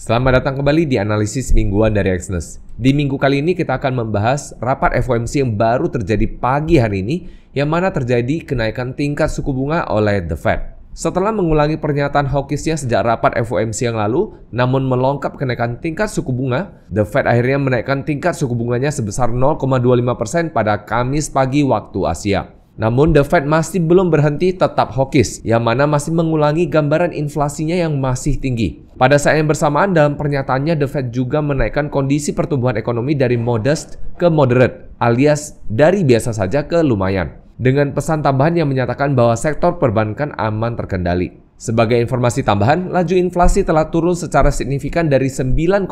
Selamat datang kembali di analisis mingguan dari Exness. Di minggu kali ini kita akan membahas rapat FOMC yang baru terjadi pagi hari ini, yang mana terjadi kenaikan tingkat suku bunga oleh The Fed. Setelah mengulangi pernyataan hawkishnya sejak rapat FOMC yang lalu, namun melongkap kenaikan tingkat suku bunga, The Fed akhirnya menaikkan tingkat suku bunganya sebesar 0,25% pada Kamis pagi waktu Asia. Namun The Fed masih belum berhenti tetap hawkish, yang mana masih mengulangi gambaran inflasinya yang masih tinggi. Pada saat yang bersamaan dalam pernyataannya, The Fed juga menaikkan kondisi pertumbuhan ekonomi dari modest ke moderate, alias dari biasa saja ke lumayan, dengan pesan tambahan yang menyatakan bahwa sektor perbankan aman terkendali. Sebagai informasi tambahan, laju inflasi telah turun secara signifikan dari 9,1%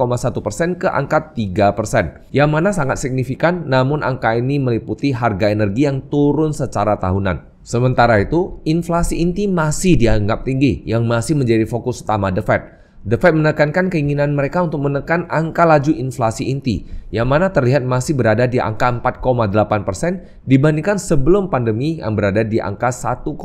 ke angka 3%, yang mana sangat signifikan, namun angka ini meliputi harga energi yang turun secara tahunan. Sementara itu, inflasi inti masih dianggap tinggi, yang masih menjadi fokus utama The Fed. The Fed menekankan keinginan mereka untuk menekan angka laju inflasi inti, yang mana terlihat masih berada di angka 4,8% dibandingkan sebelum pandemi yang berada di angka 1,6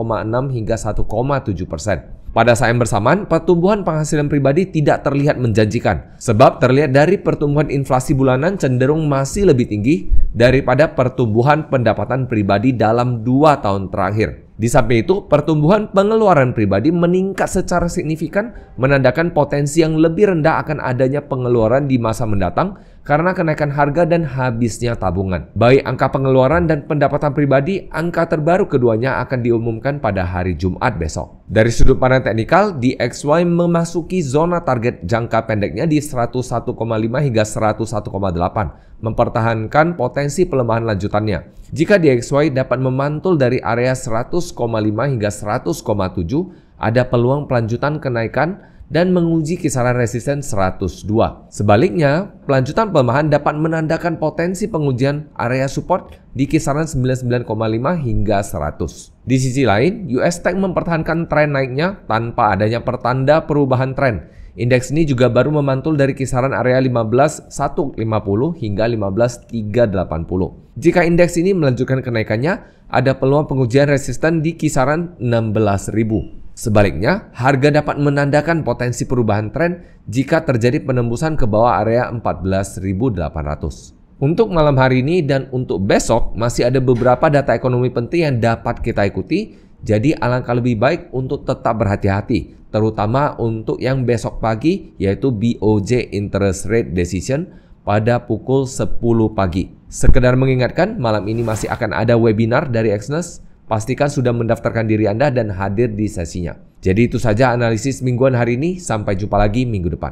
hingga 1,7%. Pada saat yang bersamaan, pertumbuhan penghasilan pribadi tidak terlihat menjanjikan, sebab terlihat dari pertumbuhan inflasi bulanan cenderung masih lebih tinggi daripada pertumbuhan pendapatan pribadi dalam 2 tahun terakhir. Di samping itu, pertumbuhan pengeluaran pribadi meningkat secara signifikan, menandakan potensi yang lebih rendah akan adanya pengeluaran di masa mendatang karena kenaikan harga dan habisnya tabungan. Baik angka pengeluaran dan pendapatan pribadi, angka terbaru keduanya akan diumumkan pada hari Jumat besok. Dari sudut pandang teknikal, DXY memasuki zona target jangka pendeknya di 101,5 hingga 101,8. Mempertahankan potensi pelemahan lanjutannya. Jika DXY dapat memantul dari area 100,5 hingga 100,7, ada peluang pelanjutan kenaikan dan menguji kisaran resisten 102. Sebaliknya, pelanjutan pelemahan dapat menandakan potensi pengujian area support di kisaran 99,5 hingga 100. Di sisi lain, US Tech mempertahankan tren naiknya tanpa adanya pertanda perubahan tren. Indeks ini juga baru memantul dari kisaran area 15.150 hingga 15.380. Jika indeks ini melanjutkan kenaikannya, ada peluang pengujian resisten di kisaran 16.000. Sebaliknya, harga dapat menandakan potensi perubahan tren jika terjadi penembusan ke bawah area 14.800. Untuk malam hari ini dan untuk besok, masih ada beberapa data ekonomi penting yang dapat kita ikuti, jadi alangkah lebih baik untuk tetap berhati-hati, terutama untuk yang besok pagi, yaitu BOJ Interest Rate Decision pada pukul 10 pagi. Sekedar mengingatkan, malam ini masih akan ada webinar dari Exness. Pastikan sudah mendaftarkan diri Anda dan hadir di sesinya. Jadi itu saja analisis mingguan hari ini. Sampai jumpa lagi minggu depan.